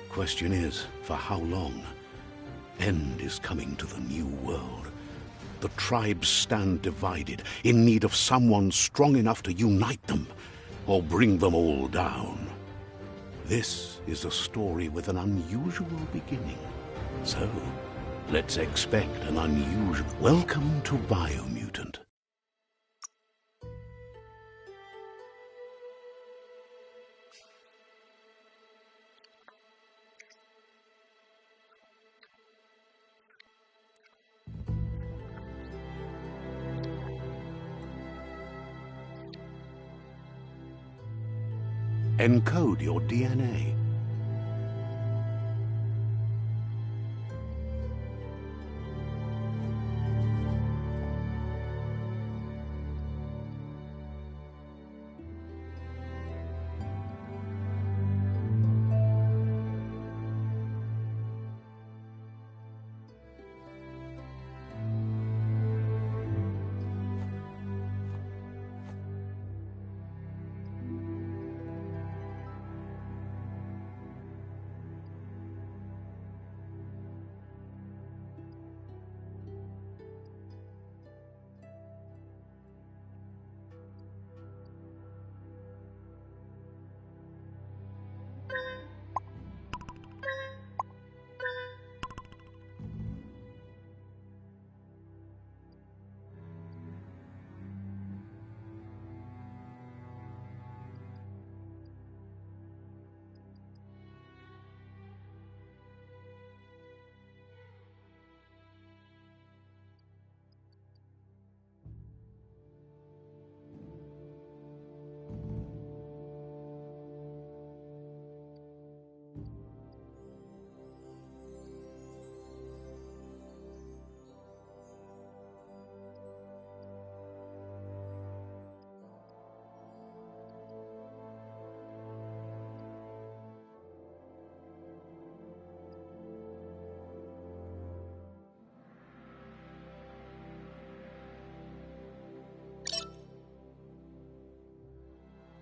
Question is, for how long? End is coming to the new world. The tribes stand divided, in need of someone strong enough to unite them, or bring them all down. This is a story with an unusual beginning. So, let's expect an unusual... Welcome to Biomutant. Encode your DNA.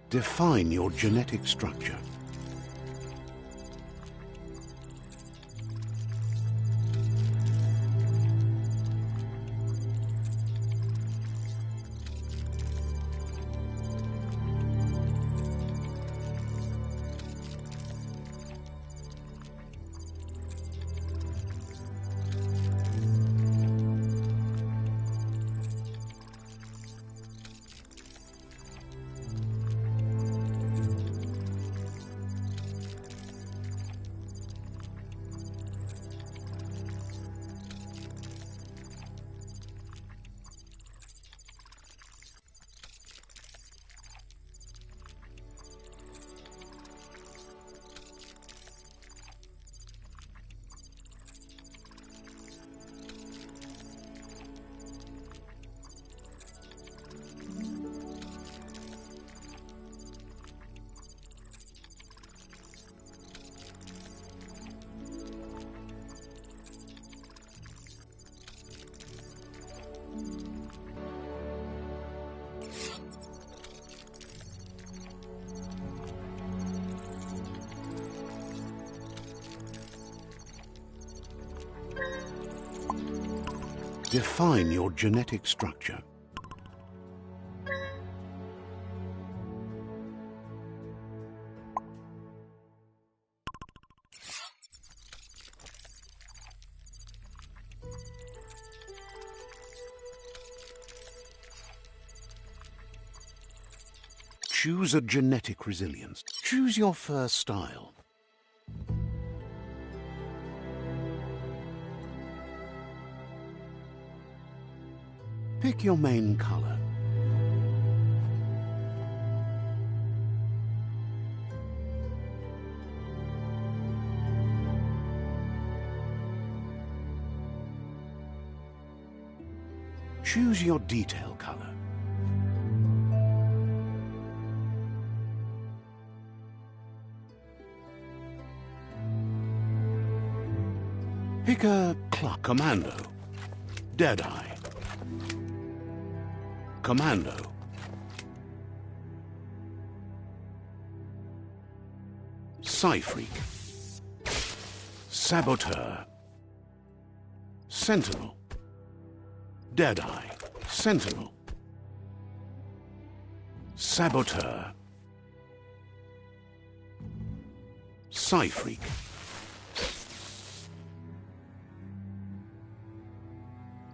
Define your genetic structure. Define your genetic structure. Choose a genetic resilience. Choose your fur style. Pick your main color. Choose your detail color. Pick a Commando, Deadeye, Commando, Psyfreak, Saboteur, Sentinel, Deadeye, Sentinel, Saboteur, Psyfreak,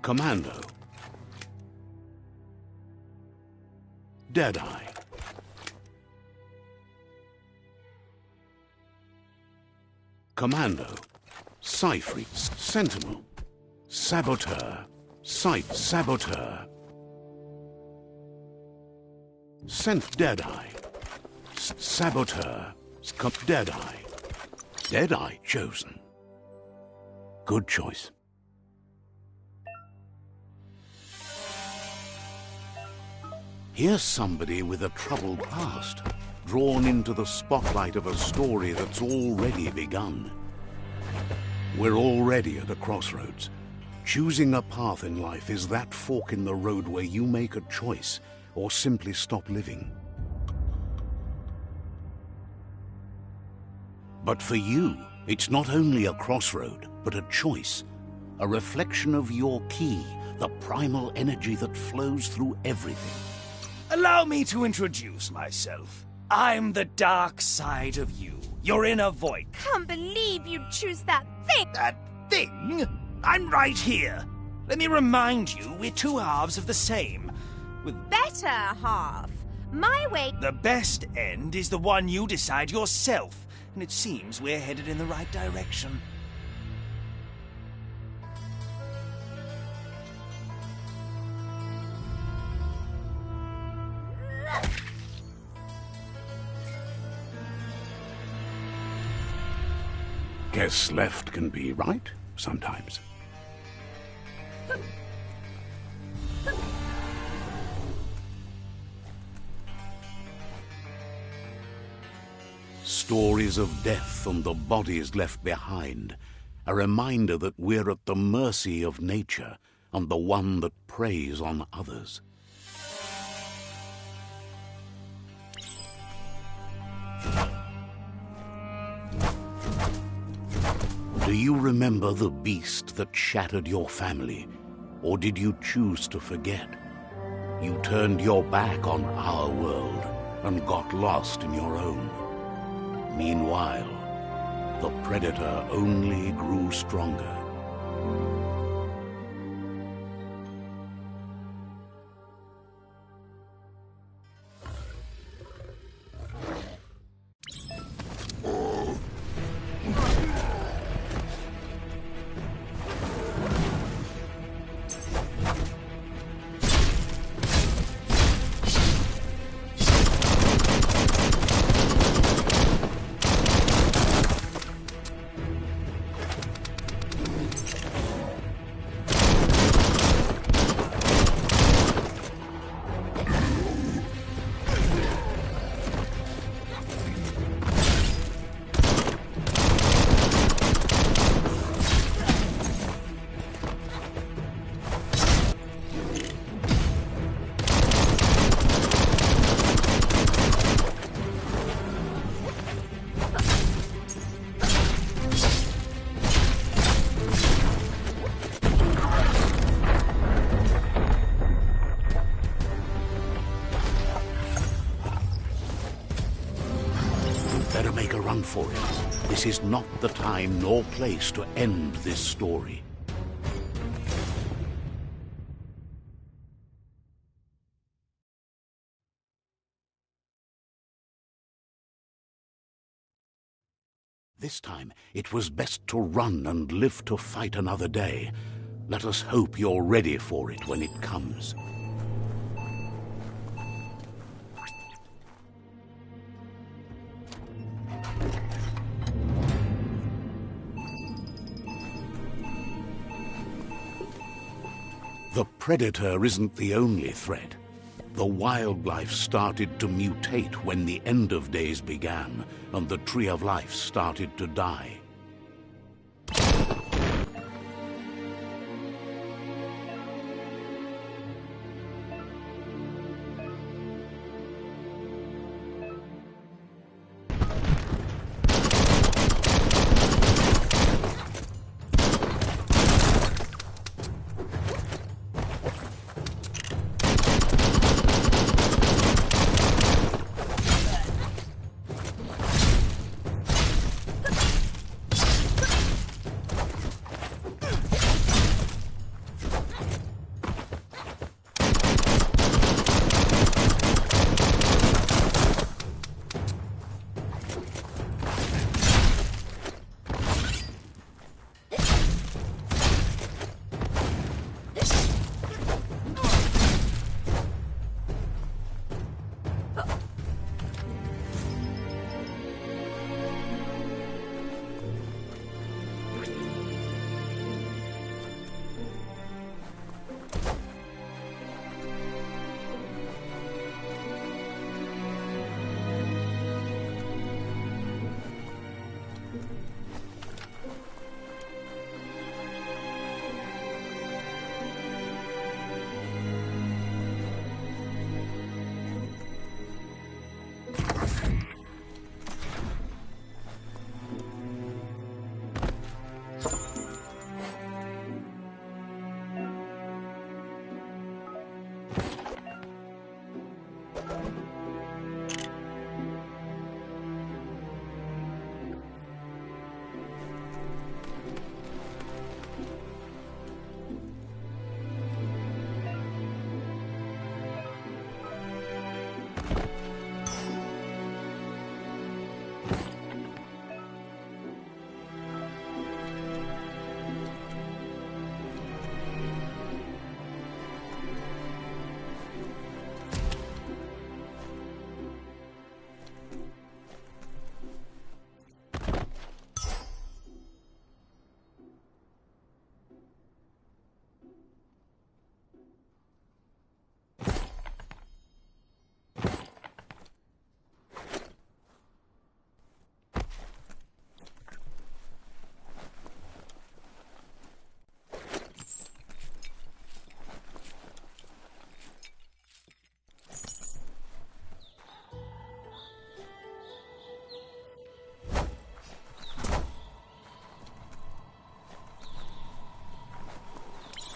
Commando, Deadeye, Commando, Psyfreak, Sentinel, Saboteur, Saboteur, Deadeye, Saboteur, Deadeye, Deadeye chosen. Good choice. Here's somebody with a troubled past, drawn into the spotlight of a story that's already begun. We're already at a crossroads. Choosing a path in life is that fork in the road where you make a choice or simply stop living. But for you, it's not only a crossroad, but a choice, a reflection of your ki, the primal energy that flows through everything. Allow me to introduce myself. I'm the dark side of you, your inner void. Can't believe you'd choose that thing! That thing? I'm right here. Let me remind you, we're two halves of the same. With Better half. My way. the best end is the one you decide yourself, and it seems we're headed in the right direction. Guess left can be right sometimes. Stories of death and the bodies left behind, a reminder that we're at the mercy of nature and the one that preys on others. Do you remember the beast that shattered your family, or did you choose to forget? You turned your back on our world and got lost in your own. Meanwhile, the predator only grew stronger. Better make a run for it. This is not the time nor place to end this story. This time, it was best to run and live to fight another day. Let us hope you're ready for it when it comes. The Predator isn't the only threat. The wildlife started to mutate when the end of days began, and the Tree of Life started to die.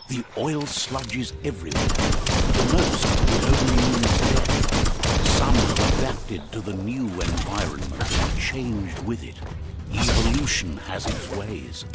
The oil sludges everywhere. The most, it only means death. Some have adapted to the new environment and changed with it. Evolution has its ways.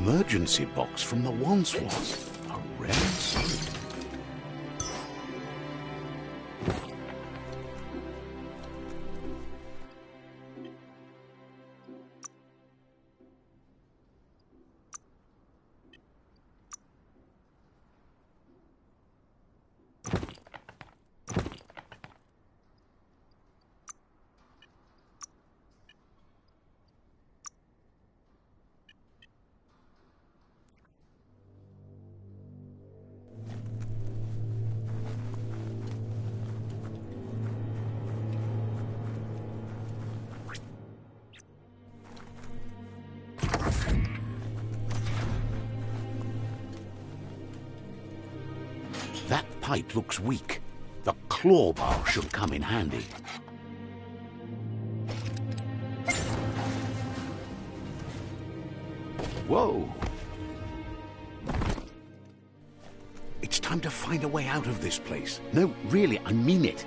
emergency box from the Wandsworth. A rare sight. That pipe looks weak. The claw bar should come in handy. Whoa! It's time to find a way out of this place. No, really, I mean it.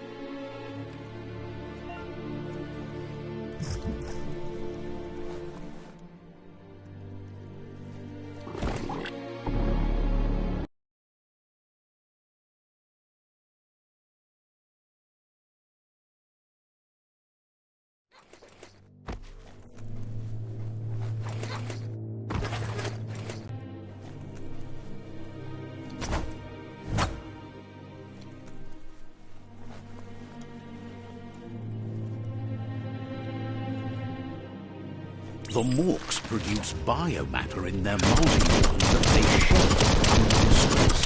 The Morks produce biomatter in their multi-organ that they shed under stress.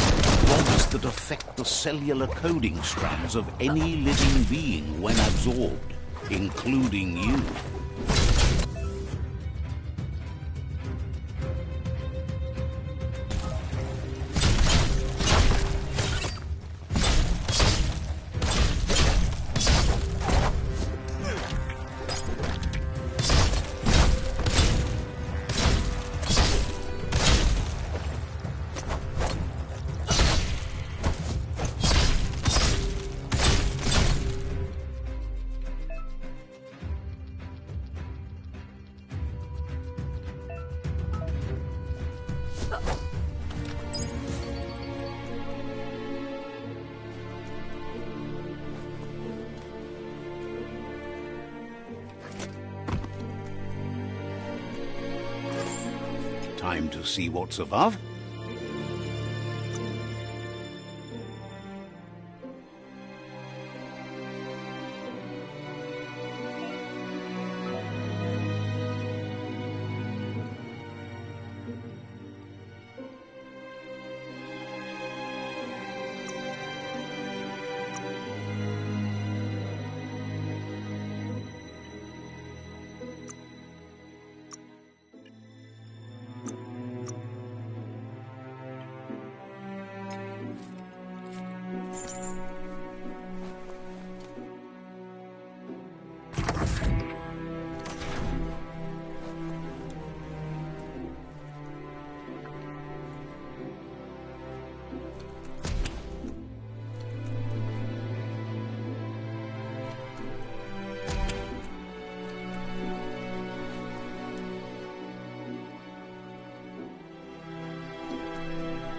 Rods that affect the cellular coding strands of any living being when absorbed, including you. Time to see what's above.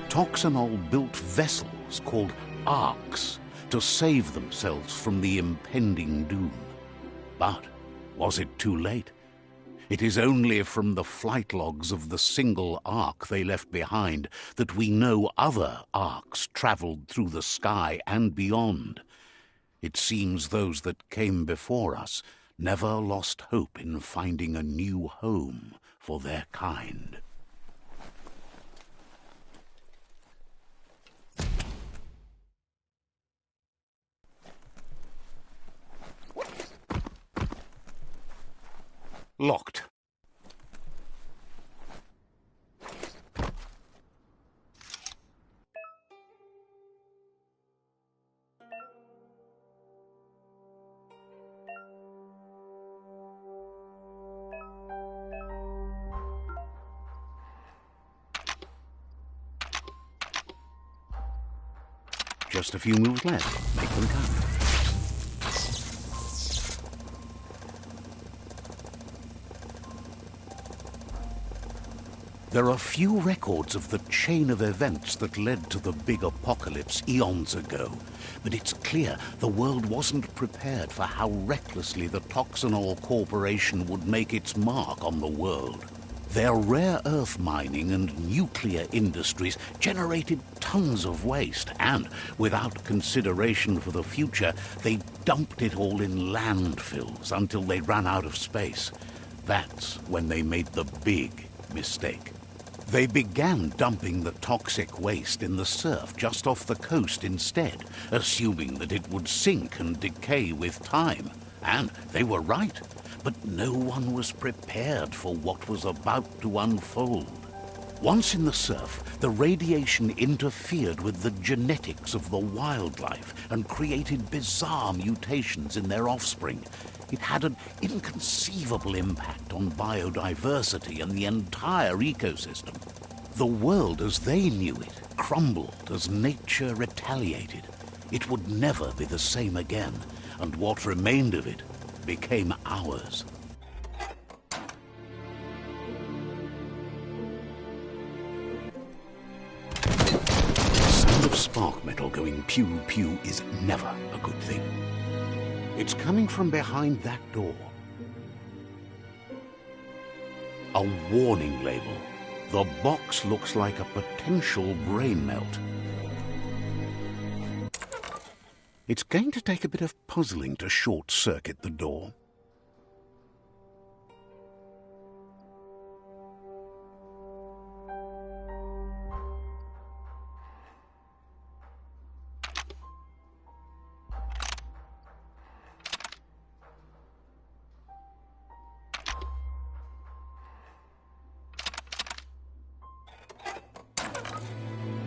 Toxanol built vessels called arks to save themselves from the impending doom. But was it too late? It is only from the flight logs of the single ark they left behind that we know other arks traveled through the sky and beyond. It seems those that came before us never lost hope in finding a new home for their kind. Locked. Just a few moves left. Make them count. There are few records of the chain of events that led to the big apocalypse eons ago, but it's clear the world wasn't prepared for how recklessly the Toxanol Corporation would make its mark on the world. Their rare earth mining and nuclear industries generated tons of waste, and without consideration for the future, they dumped it all in landfills until they ran out of space. That's when they made the big mistake. They began dumping the toxic waste in the surf just off the coast instead, assuming that it would sink and decay with time. And they were right, but no one was prepared for what was about to unfold. Once in the surf, the radiation interfered with the genetics of the wildlife and created bizarre mutations in their offspring. It had an inconceivable impact on biodiversity and the entire ecosystem. The world as they knew it crumbled as nature retaliated. It would never be the same again, and what remained of it became ours. The sound of spark metal going pew-pew is never a good thing. It's coming from behind that door. A warning label. The box looks like a potential brain melt. It's going to take a bit of puzzling to short-circuit the door.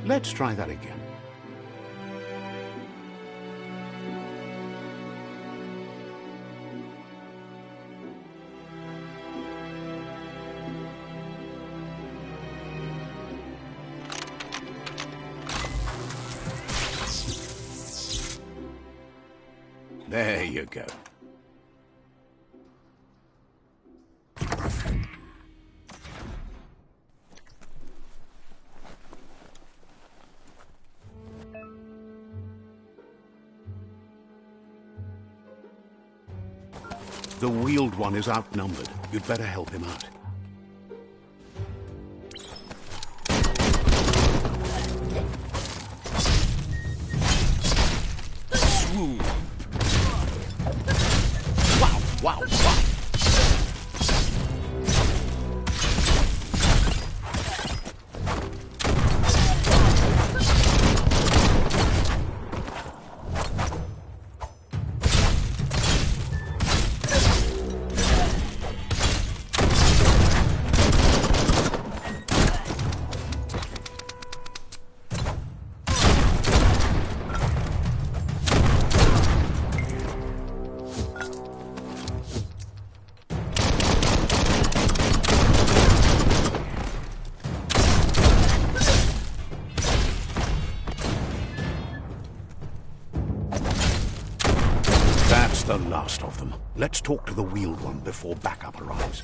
Let's try that again. There you go. The wheeled one is outnumbered. You'd better help him out. Swoon. Wow, wow, wow. That's the last of them. Let's talk to the wheeled one before backup arrives.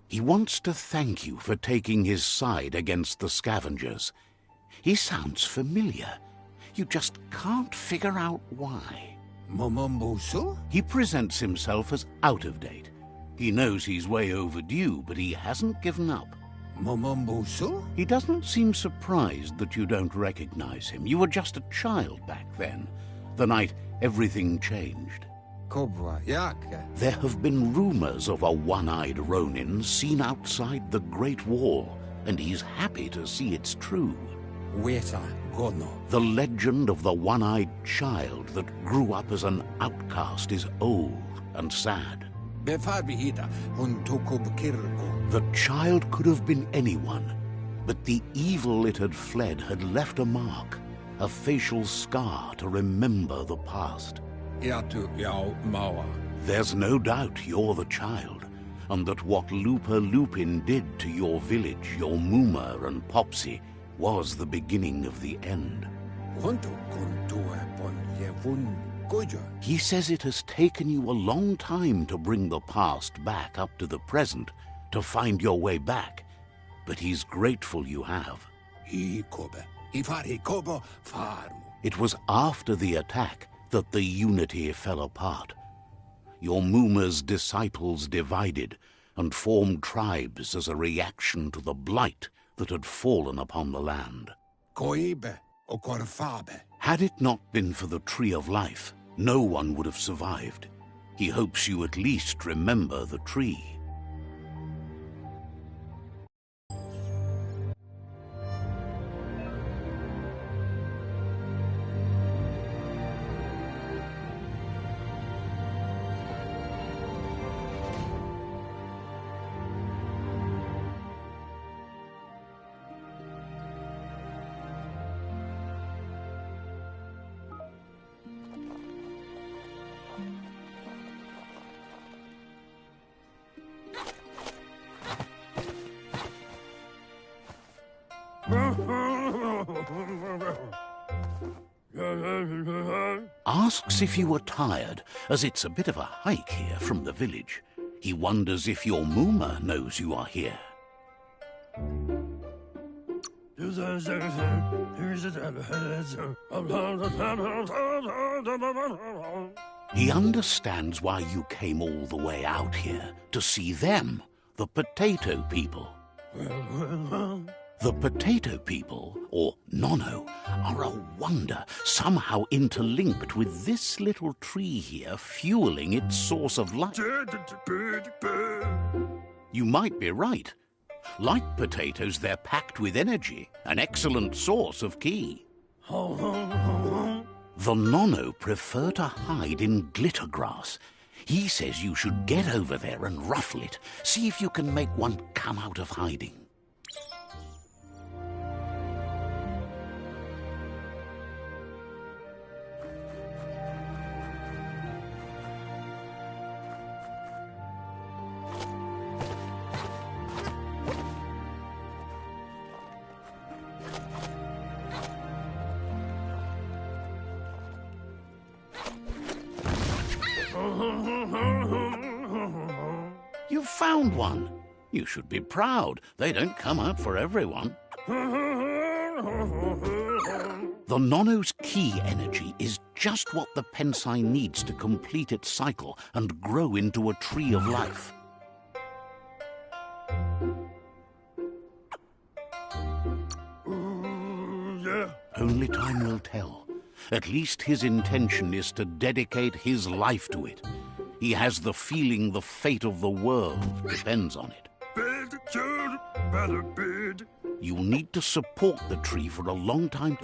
He wants to thank you for taking his side against the scavengers. He sounds familiar. You just can't figure out why. He presents himself as out of date. He knows he's way overdue, but he hasn't given up. He doesn't seem surprised that you don't recognize him. You were just a child back then, the night everything changed. There have been rumors of a one-eyed Ronin seen outside the Great Wall, and he's happy to see it's true. The legend of the one-eyed child that grew up as an outcast is old and sad. The child could have been anyone, but the evil it had fled had left a mark, a facial scar to remember the past. There's no doubt you're the child, and that what Lupa Lupin did to your village, your Muma and Popsy, was the beginning of the end. He says it has taken you a long time to bring the past back up to the present, to find your way back, but he's grateful you have. It was after the attack that the unity fell apart. Your Muma's disciples divided and formed tribes as a reaction to the blight that had fallen upon the land. Had it not been for the Tree of Life, no one would have survived. He hopes you at least remember the tree. Asks if you are tired, as it's a bit of a hike here from the village. He wonders if your Muma knows you are here. He understands why you came all the way out here, to see them, the potato people. The potato people, or Nono, are a wonder, somehow interlinked with this little tree here fueling its source of life. You might be right. Like potatoes, they're packed with energy, an excellent source of ki. The Nono prefer to hide in glitter grass. He says you should get over there and ruffle it. See if you can make one come out of hiding. You've found one. You should be proud. They don't come out for everyone. The Nono's ki energy is just what the Pensai needs to complete its cycle and grow into a tree of life. Only time will tell. At least his intention is to dedicate his life to it. He has the feeling the fate of the world depends on it. You'll need to support the tree for a long time.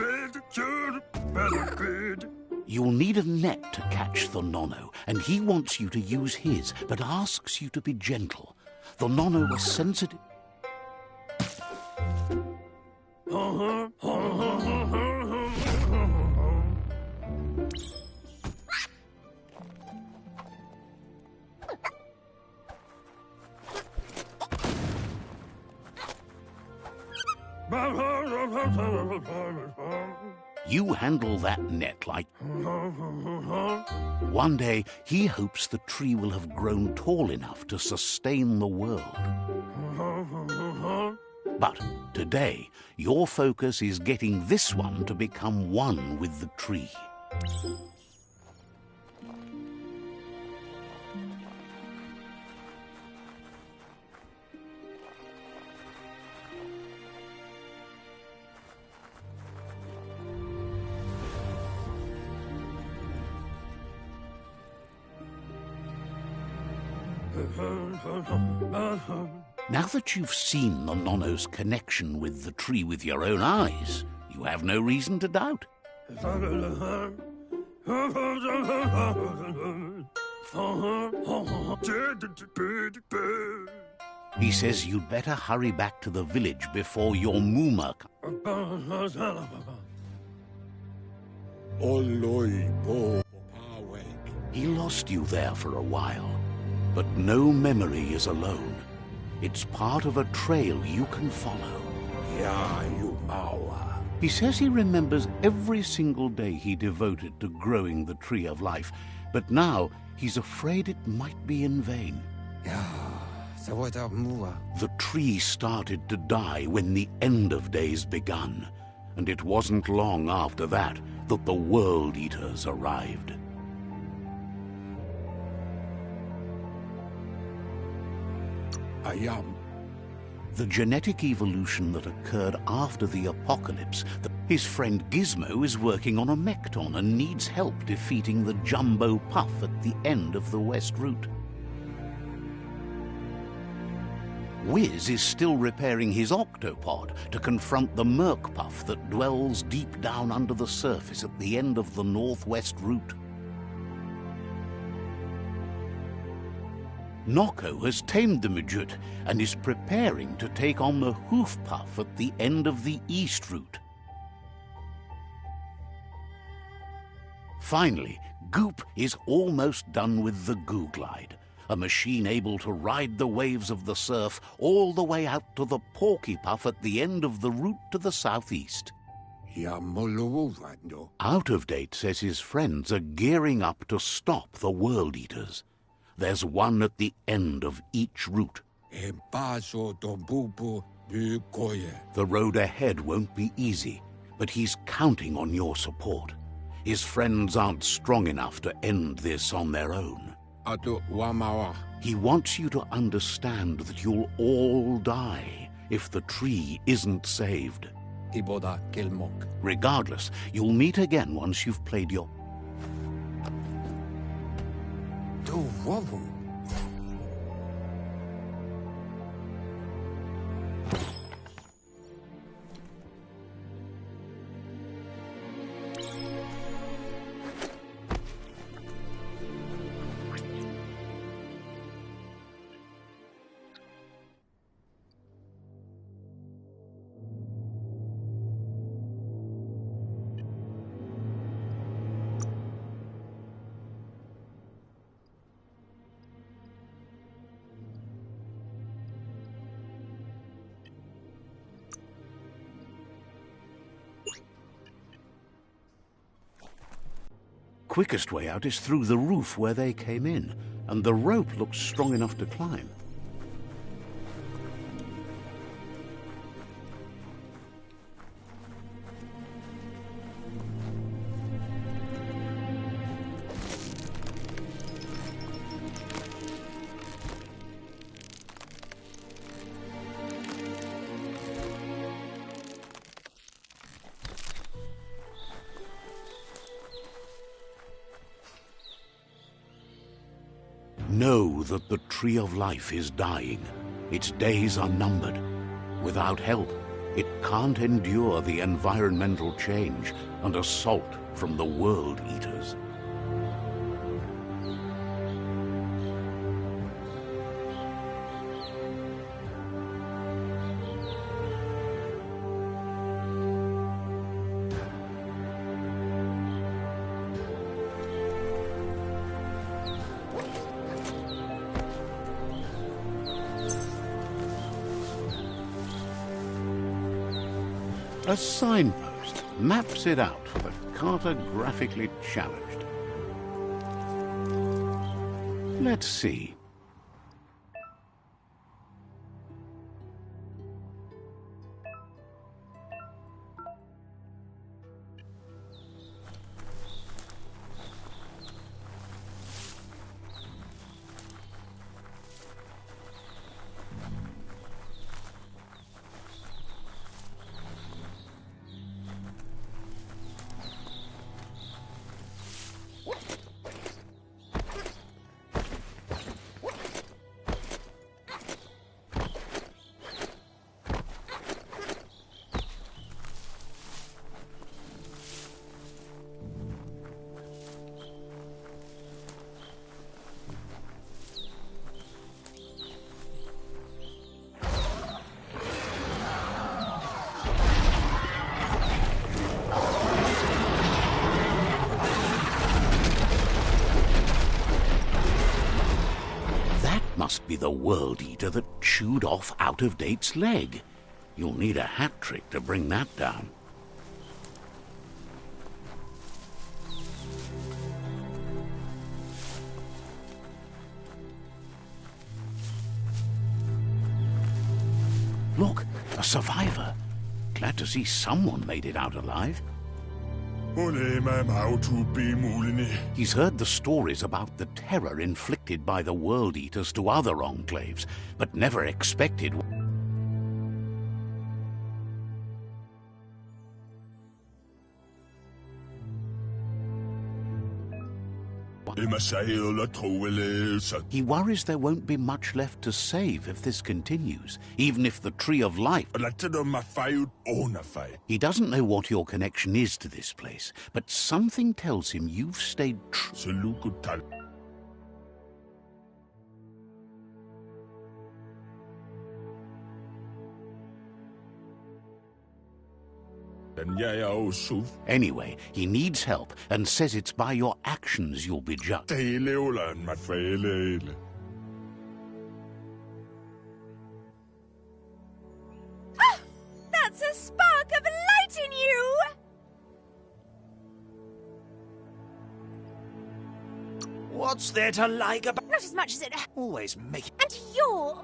You'll need a net to catch the Nono, and he wants you to use his, but asks you to be gentle. The Nono was sensitive. You handle that net like... One day, he hopes the tree will have grown tall enough to sustain the world. But today, your focus is getting this one to become one with the tree. Now that you've seen the Nono's connection with the tree with your own eyes, you have no reason to doubt. He says you'd better hurry back to the village before your Mooma He lost you there for a while, but no memory is alone. It's part of a trail you can follow. He says he remembers every single day he devoted to growing the Tree of Life, but now he's afraid it might be in vain. The tree started to die when the end of days begun, and it wasn't long after that that the World Eaters arrived. The genetic evolution that occurred after the apocalypse. His friend Gizmo is working on a Mekton and needs help defeating the Jumbo Puff at the end of the West Route. Wiz is still repairing his octopod to confront the Merc Puff that dwells deep down under the surface at the end of the Northwest Route. Nocco has tamed the Midget and is preparing to take on the Hoof Puff at the end of the East Route. Finally, Goop is almost done with the Googlide, a machine able to ride the waves of the surf all the way out to the Porky Puff at the end of the route to the southeast. Out of Date says his friends are gearing up to stop the World Eaters. There's one at the end of each route. The road ahead won't be easy, but he's counting on your support. His friends aren't strong enough to end this on their own. He wants you to understand that you'll all die if the tree isn't saved. Regardless, you'll meet again once you've played your... Quickest way out is through the roof where they came in, and the rope looks strong enough to climb. Know that the Tree of Life is dying. Its days are numbered. Without help, it can't endure the environmental change and assault from the World Eaters. A signpost maps it out for the cartographically challenged. Let's see. Must be the World Eater that chewed off Out-of-Date's leg. You'll need a hat trick to bring that down. Look, a survivor. Glad to see someone made it out alive. He's heard the stories about the terror inflicted by the World Eaters to other enclaves, but never expected... He worries there won't be much left to save if this continues, even if the Tree of Life... He doesn't know what your connection is to this place, but something tells him you've stayed true. Anyway, he needs help and says it's by your actions you'll be judged. That's a spark of light in you! What's there to like about... Not as much as it... Always make... And you're...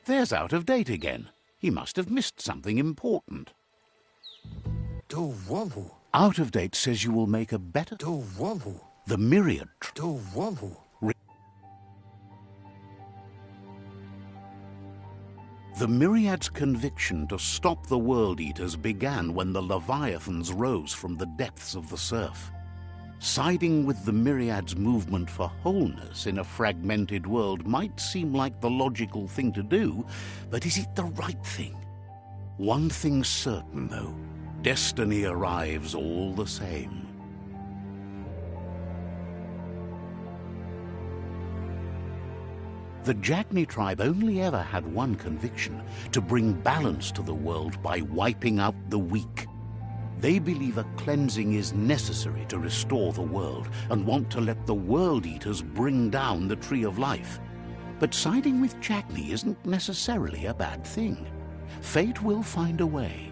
There's Out-of-Date again. He must have missed something important. Out-of-Date says you will make a better... The Myriad... The Myriad's conviction to stop the World Eaters began when the Leviathans rose from the depths of the surf. Siding with the Myriad's movement for wholeness in a fragmented world might seem like the logical thing to do, but is it the right thing? One thing's certain, though. Destiny arrives all the same. The Jagni tribe only ever had one conviction: to bring balance to the world by wiping out the weak. They believe a cleansing is necessary to restore the world and want to let the World Eaters bring down the Tree of Life. But siding with Jagni isn't necessarily a bad thing. Fate will find a way.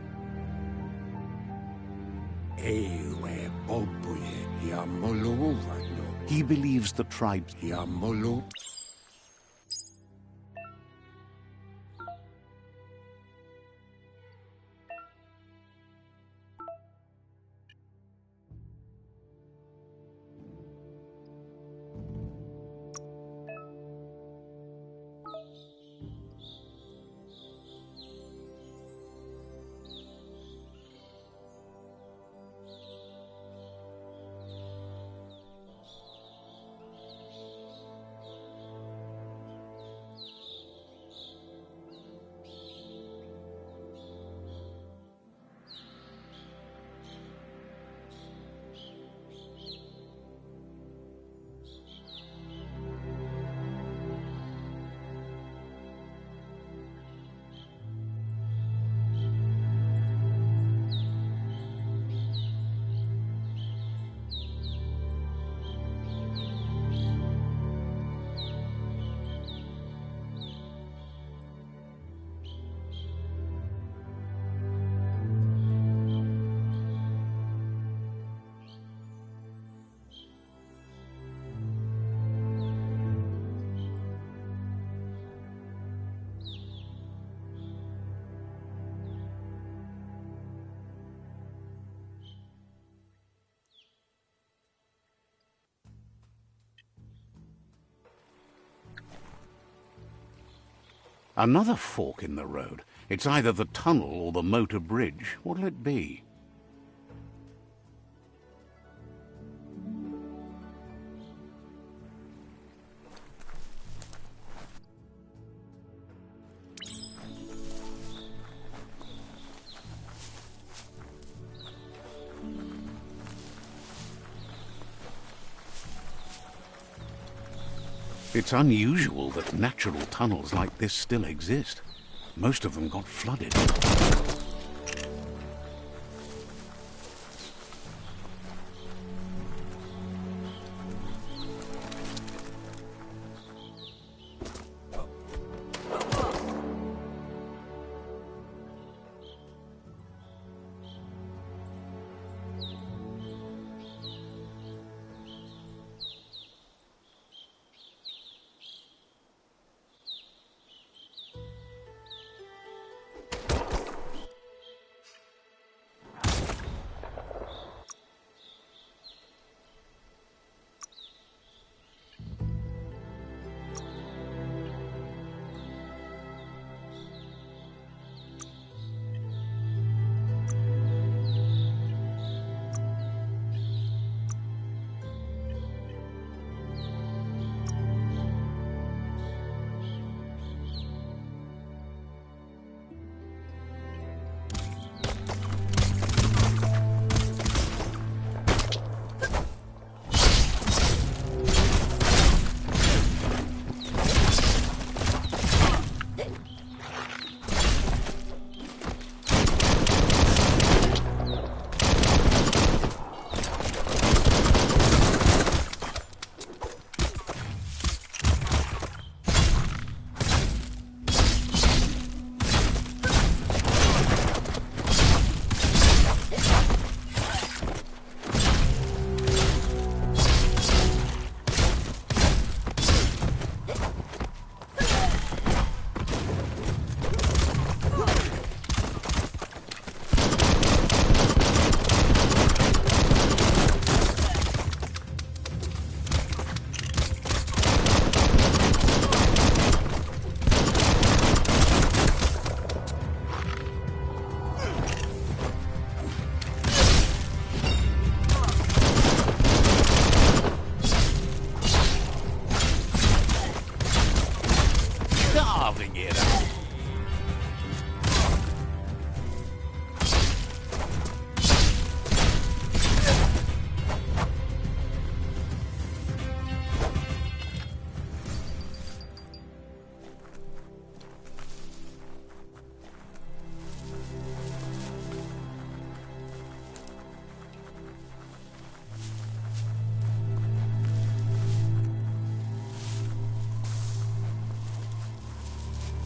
He believes the tribes... Another fork in the road. It's either the tunnel or the motor bridge. What'll it be? It's unusual that natural tunnels like this still exist. Most of them got flooded.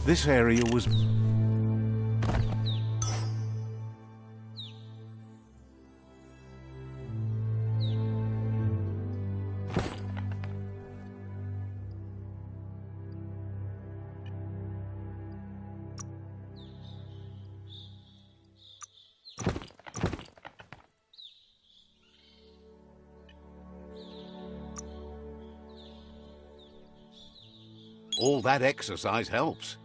This area was... All that exercise helps.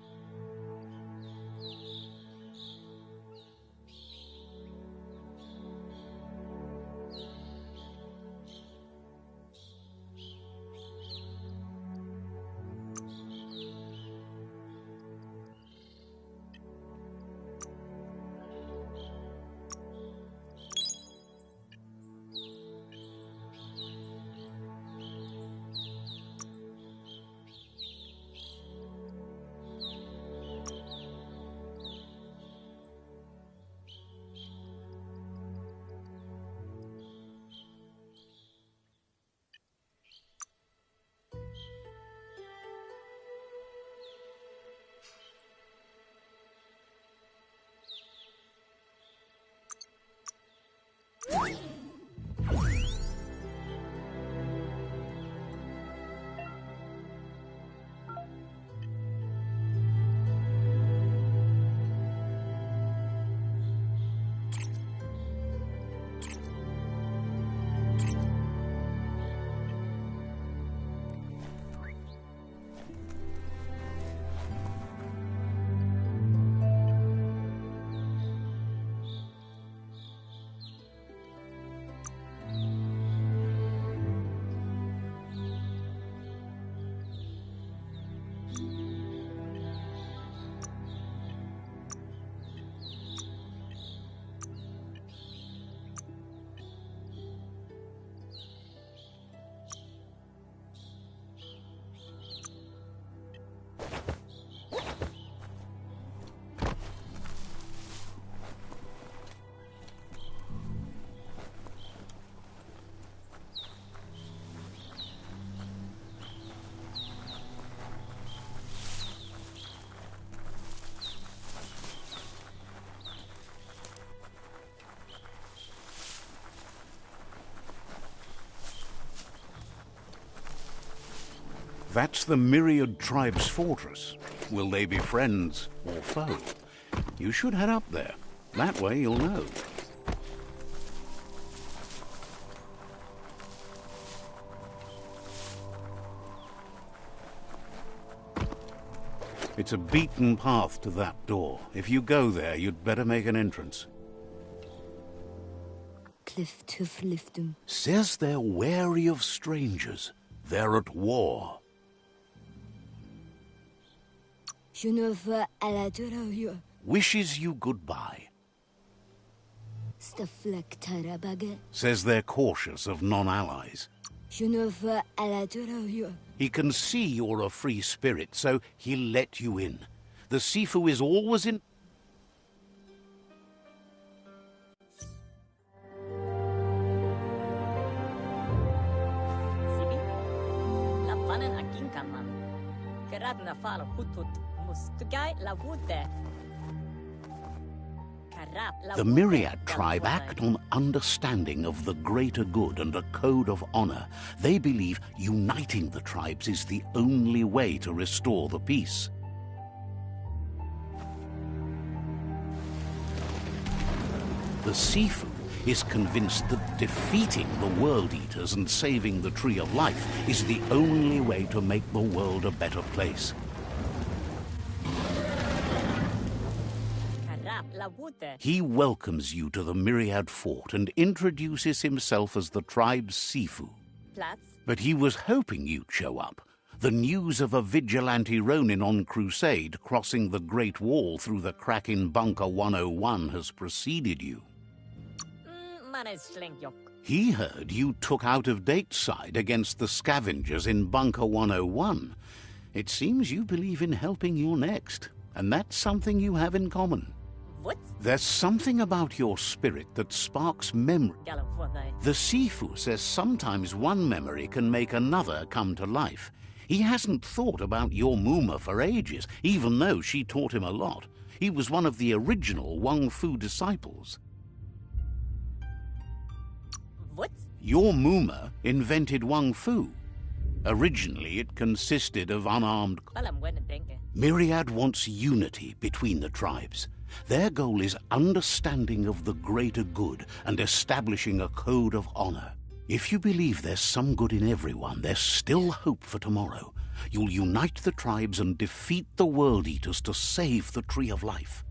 That's the Myriad Tribe's fortress. Will they be friends or foe? You should head up there. That way you'll know. It's a beaten path to that door. If you go there, you'd better make an entrance. Says they're wary of strangers. They're at war. Wishes you goodbye. Says they're cautious of non-allies. He can see you're a free spirit, so he'll let you in. The Sifu is always in... The Myriad tribe act on understanding of the greater good and a code of honor. They believe uniting the tribes is the only way to restore the peace. The Sifu is convinced that defeating the World Eaters and saving the Tree of Life is the only way to make the world a better place. He welcomes you to the Myriad Fort and introduces himself as the tribe's Sifu. But he was hoping you'd show up. The news of a vigilante Ronin on crusade crossing the Great Wall through the crack in Bunker 101 has preceded you. He heard you took out-of-date side against the scavengers in Bunker 101. It seems you believe in helping your next, and that's something you have in common. What? There's something about your spirit that sparks memory. The Sifu says sometimes one memory can make another come to life. He hasn't thought about your Muma for ages, even though she taught him a lot. He was one of the original Wang Fu disciples. What? Your Muma invented Wang Fu. Originally, it consisted of unarmed... Myriad wants unity between the tribes. Their goal is understanding of the greater good and establishing a code of honor. If you believe there's some good in everyone, there's still hope for tomorrow. You'll unite the tribes and defeat the World Eaters to save the Tree of Life.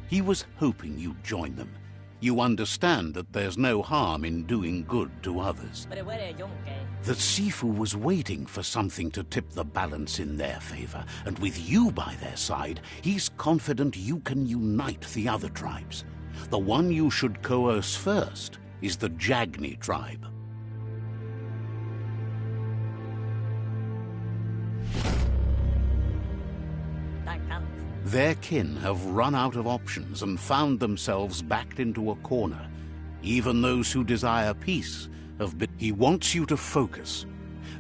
He was hoping you'd join them. You understand that there's no harm in doing good to others. The Sifu was waiting for something to tip the balance in their favor, and with you by their side, he's confident you can unite the other tribes. The one you should coerce first is the Jagni tribe. Their kin have run out of options and found themselves backed into a corner. Even those who desire peace have been... He wants you to focus.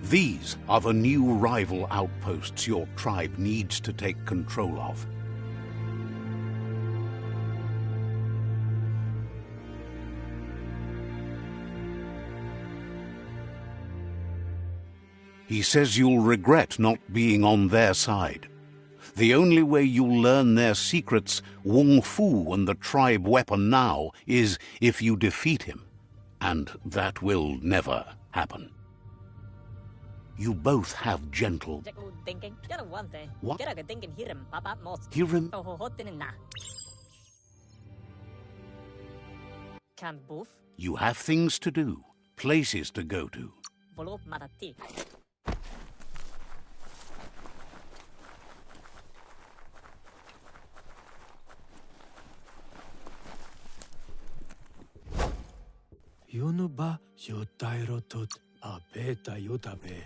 These are the new rival outposts your tribe needs to take control of. He says you'll regret not being on their side. The only way you'll learn their secrets, Wung Fu and the tribe weapon now, is if you defeat him. And that will never happen. You both have gentle... What? Hiram? You have things to do, places to go to. Yunuba yotairotut abeta yotabe.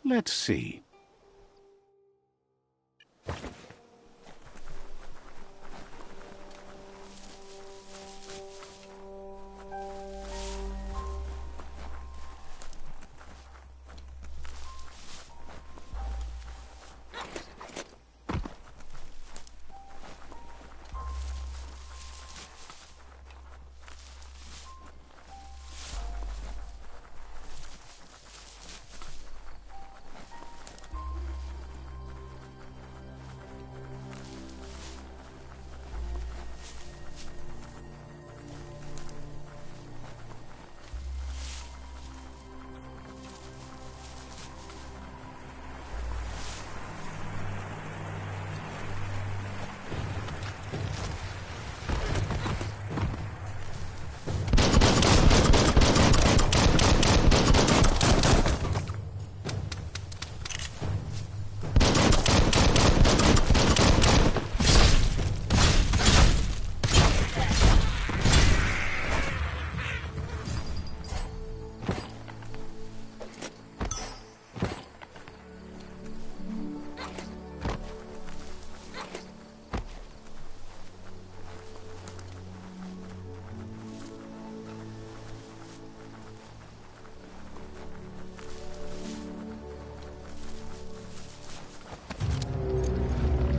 Let's see.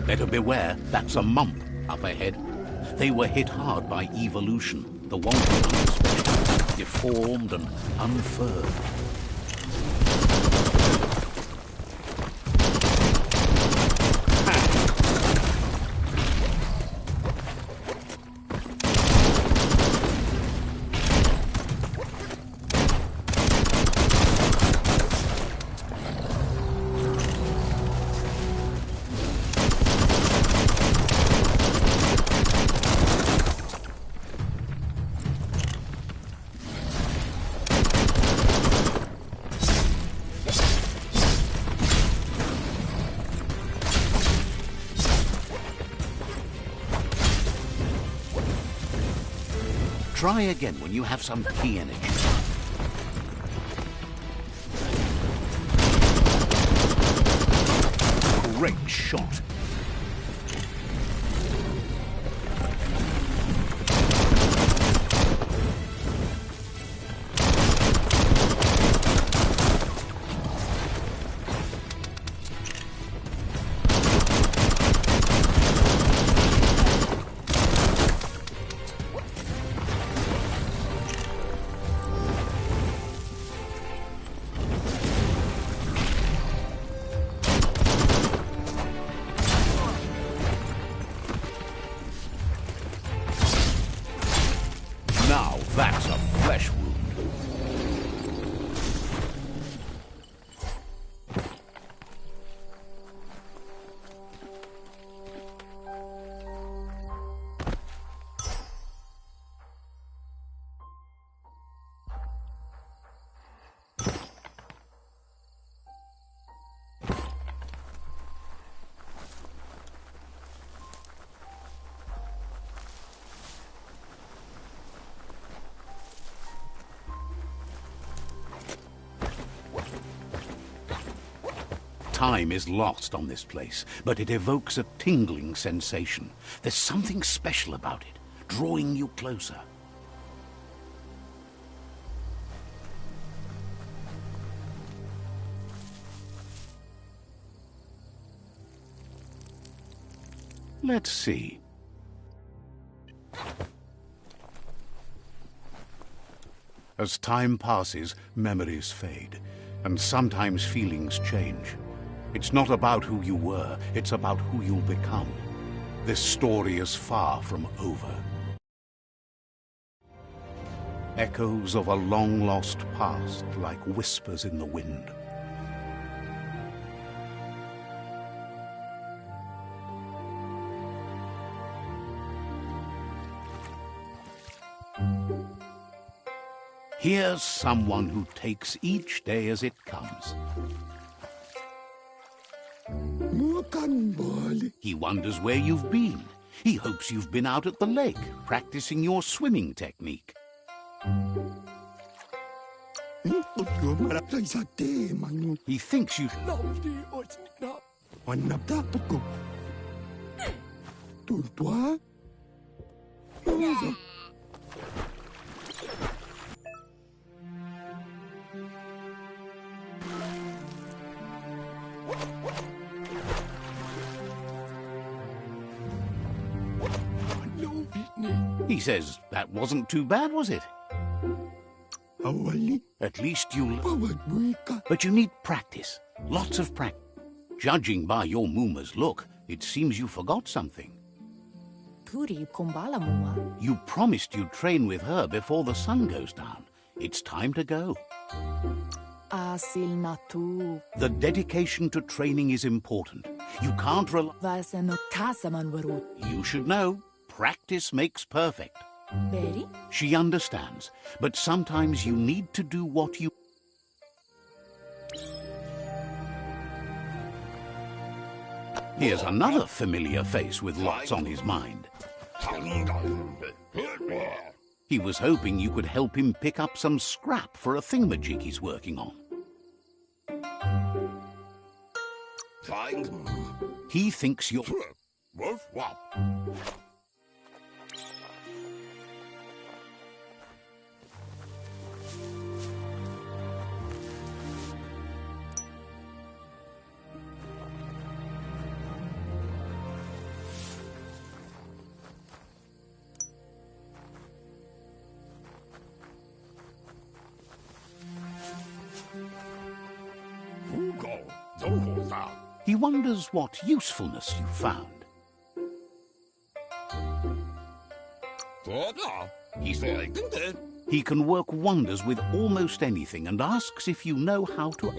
Better beware, that's a mump up ahead. They were hit hard by evolution, the wanted ones especially, deformed and unfurred. Try again when you have some key energy. Great shot. Now that's a flesh wound. Time is lost on this place, but it evokes a tingling sensation. There's something special about it, drawing you closer. Let's see. As time passes, memories fade, and sometimes feelings change. It's not about who you were, it's about who you'll become. This story is far from over. Echoes of a long-lost past, like whispers in the wind. Here's someone who takes each day as it comes. He wonders where you've been. He hopes you've been out at the lake, practicing your swimming technique. He thinks you... He says, that wasn't too bad, was it? At least you... But you need practice. Lots of practice. Judging by your Muma's look, it seems you forgot something. You promised you'd train with her before the sun goes down. It's time to go. The dedication to training is important. You can't rely... You should know. Practice makes perfect. She understands, but sometimes you need to do what you... Here's another familiar face with lots on his mind. He was hoping you could help him pick up some scrap for a thingamajig he's working on. He thinks you're... He wonders what usefulness you found. He can work wonders with almost anything and asks if you know how to...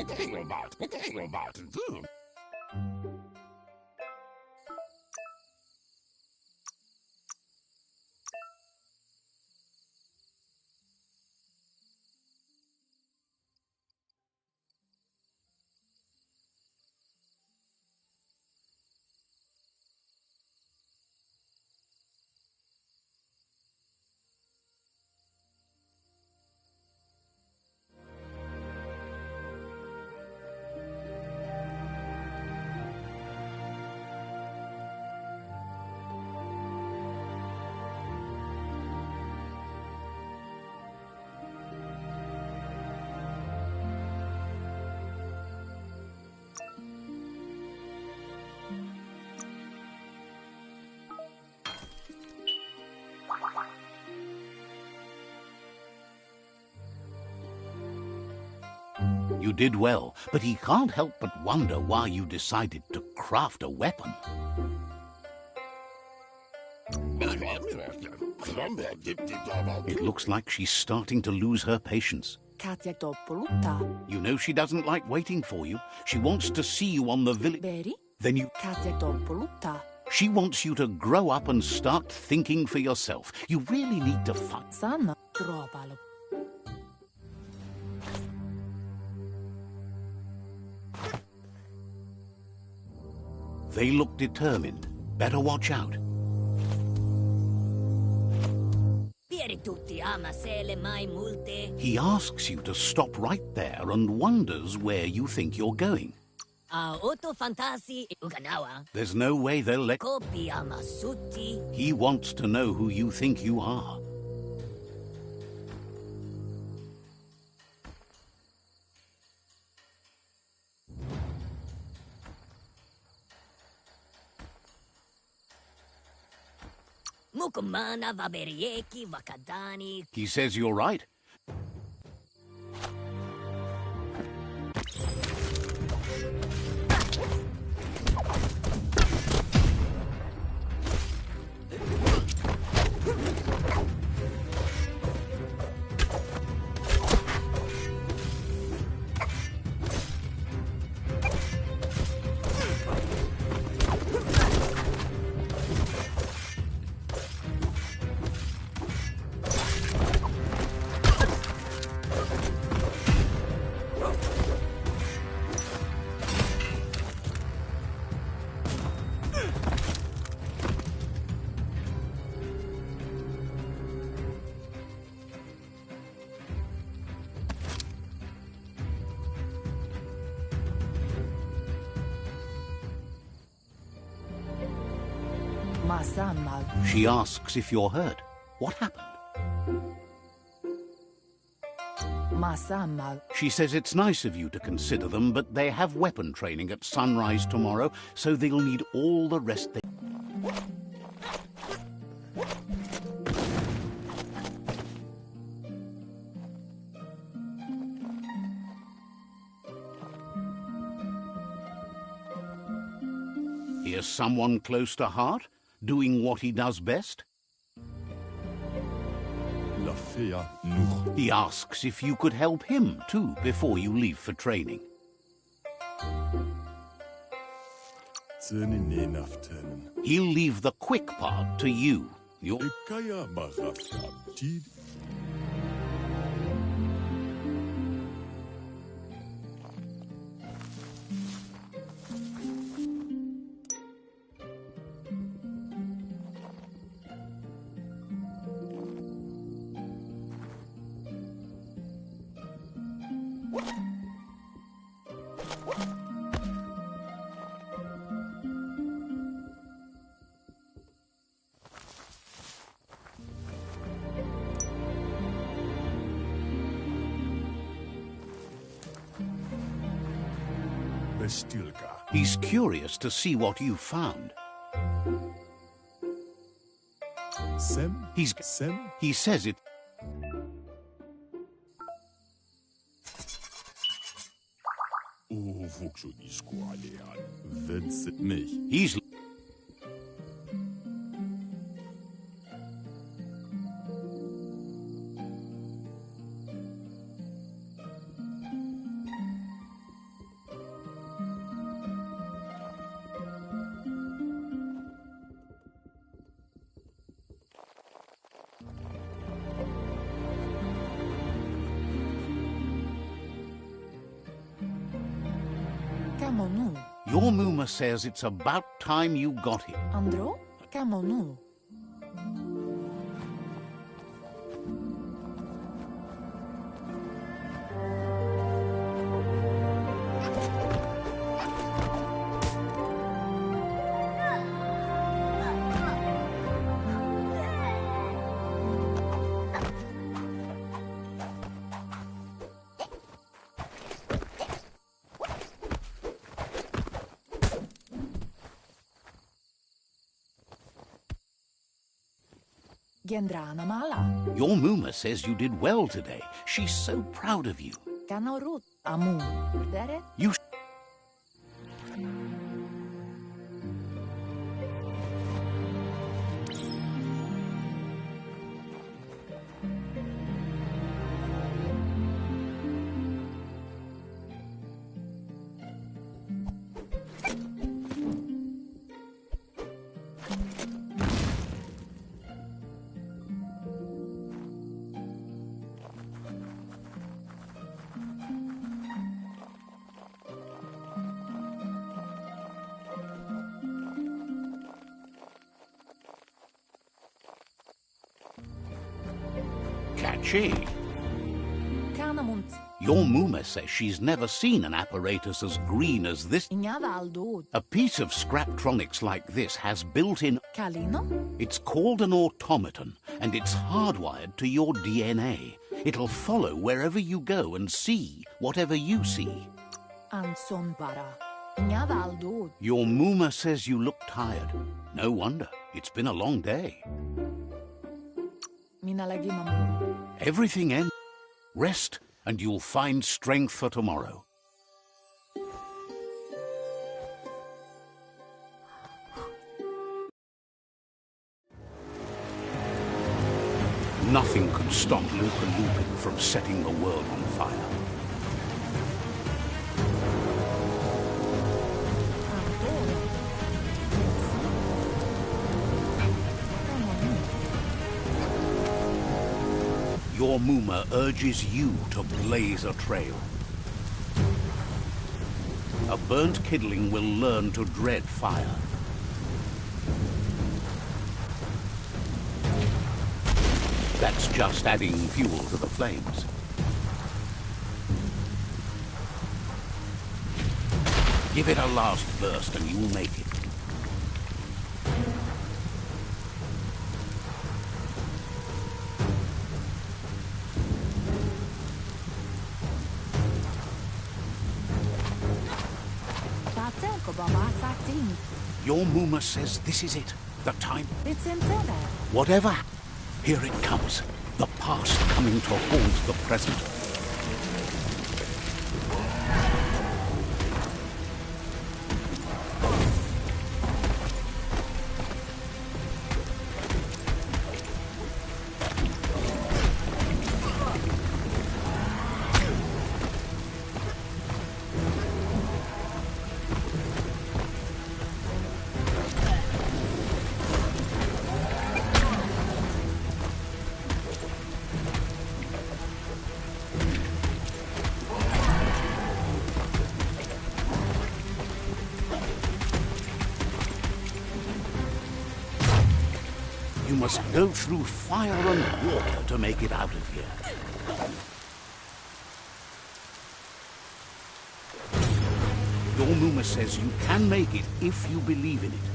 You did well, but he can't help but wonder why you decided to craft a weapon. It looks like she's starting to lose her patience. You know she doesn't like waiting for you. She wants to see you on the village. Then you... She wants you to grow up and start thinking for yourself. You really need to find... They look determined. Better watch out. He asks you to stop right there and wonders where you think you're going. There's no way they'll let... He wants to know who you think you are. He says you're right. Masammal. She asks if you're hurt. What happened? Masammal. She says it's nice of you to consider them, but they have weapon training at sunrise tomorrow, so they'll need all the rest they... Here's someone close to heart, doing what he does best. La fea nuch. He asks if you could help him, too, before you leave for training. Tseni nenaften. He'll leave the quick part to you. You're... Kaya marafabtid. Bestilka. He's curious to see what you found. Sem. Sem. He says it... Vuxudisco alean. Vedset mich. He's... Camonu. Your Muma says it's about time you got him. Andro? Camonu. Gendrana mala. Your Muma says you did well today. She's so proud of you. Canorut. Amu. Deret? You... Catchy. Canamunt. Your Muma says she's never seen an apparatus as green as this. Ignavaldud. A piece of Scraptronics like this has built-in... Calino? It's called an automaton, and it's hardwired to your DNA. It'll follow wherever you go and see whatever you see. Anson para. Ignavaldud. Your Muma says you look tired. No wonder. It's been a long day. Minalagi mamuru. Everything ends. Rest, and you'll find strength for tomorrow. Nothing could stop Luca Lupin from setting the world on fire. Your Muma urges you to blaze a trail. A burnt kidling will learn to dread fire. That's just adding fuel to the flames. Give it a last burst and you'll make it. Babasatin. Your Muma says this is it. The time. It's in there. Whatever. Here it comes. The past coming to haunt the present. You must go through fire and water to make it out of here. Your Muma says you can make it if you believe in it.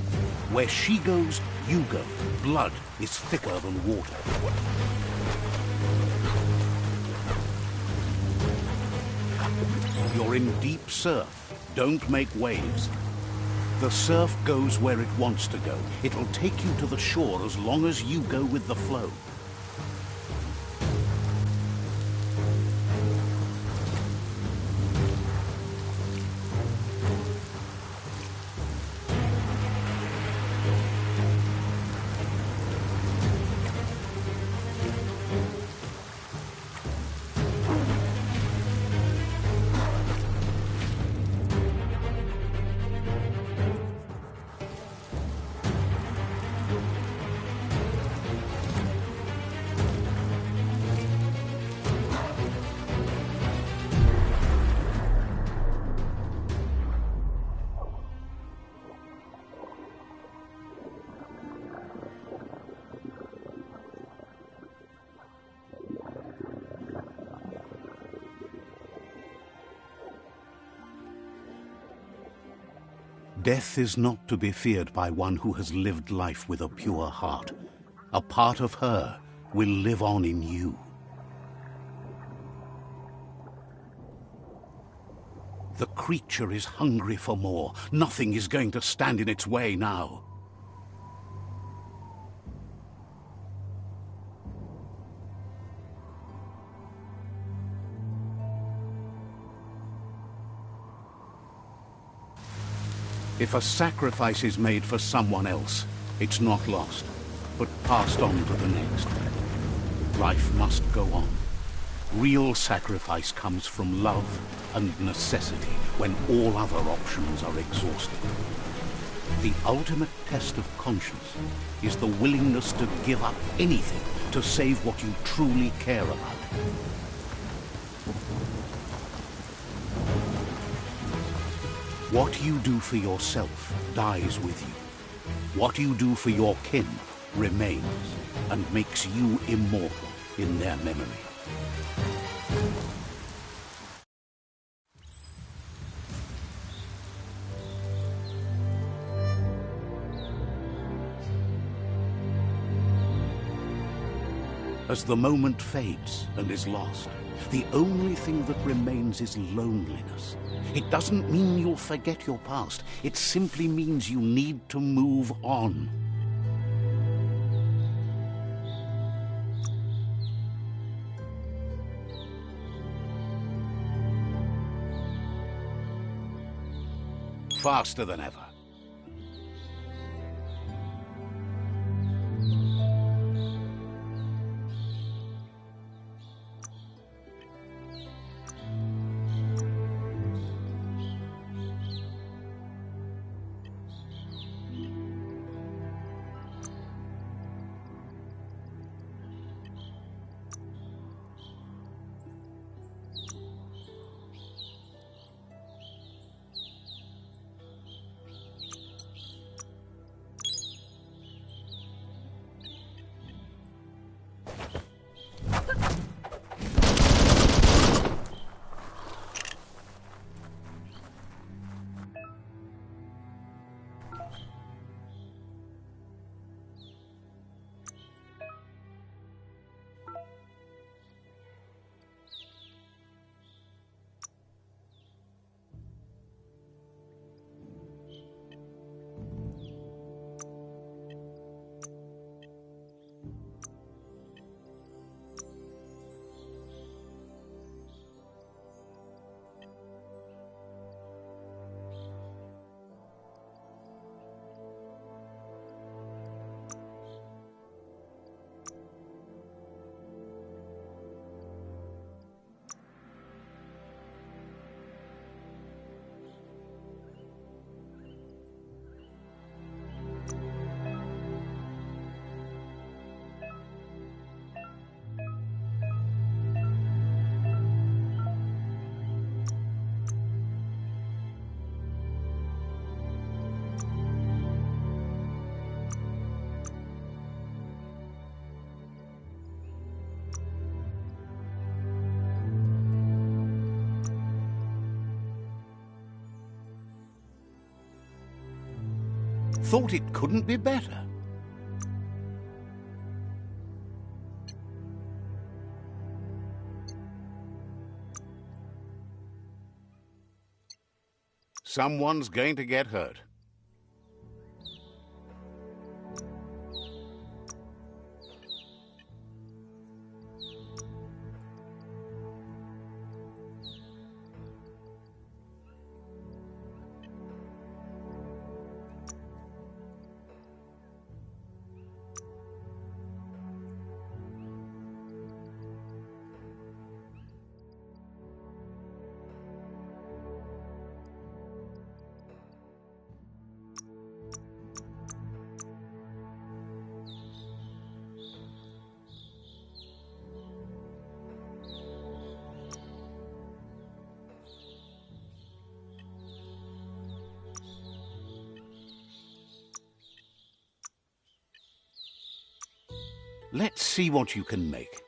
Where she goes, you go. Blood is thicker than water. You're in deep surf. Don't make waves. The surf goes where it wants to go. It'll take you to the shore as long as you go with the flow. Death is not to be feared by one who has lived life with a pure heart. A part of her will live on in you. The creature is hungry for more. Nothing is going to stand in its way now. If a sacrifice is made for someone else, it's not lost, but passed on to the next. Life must go on. Real sacrifice comes from love and necessity when all other options are exhausted. The ultimate test of conscience is the willingness to give up anything to save what you truly care about. What you do for yourself dies with you. What you do for your kin remains and makes you immortal in their memory. As the moment fades and is lost, the only thing that remains is loneliness. It doesn't mean you'll forget your past. It simply means you need to move on. Faster than ever. Thought it couldn't be better. Someone's going to get hurt. Let's see what you can make.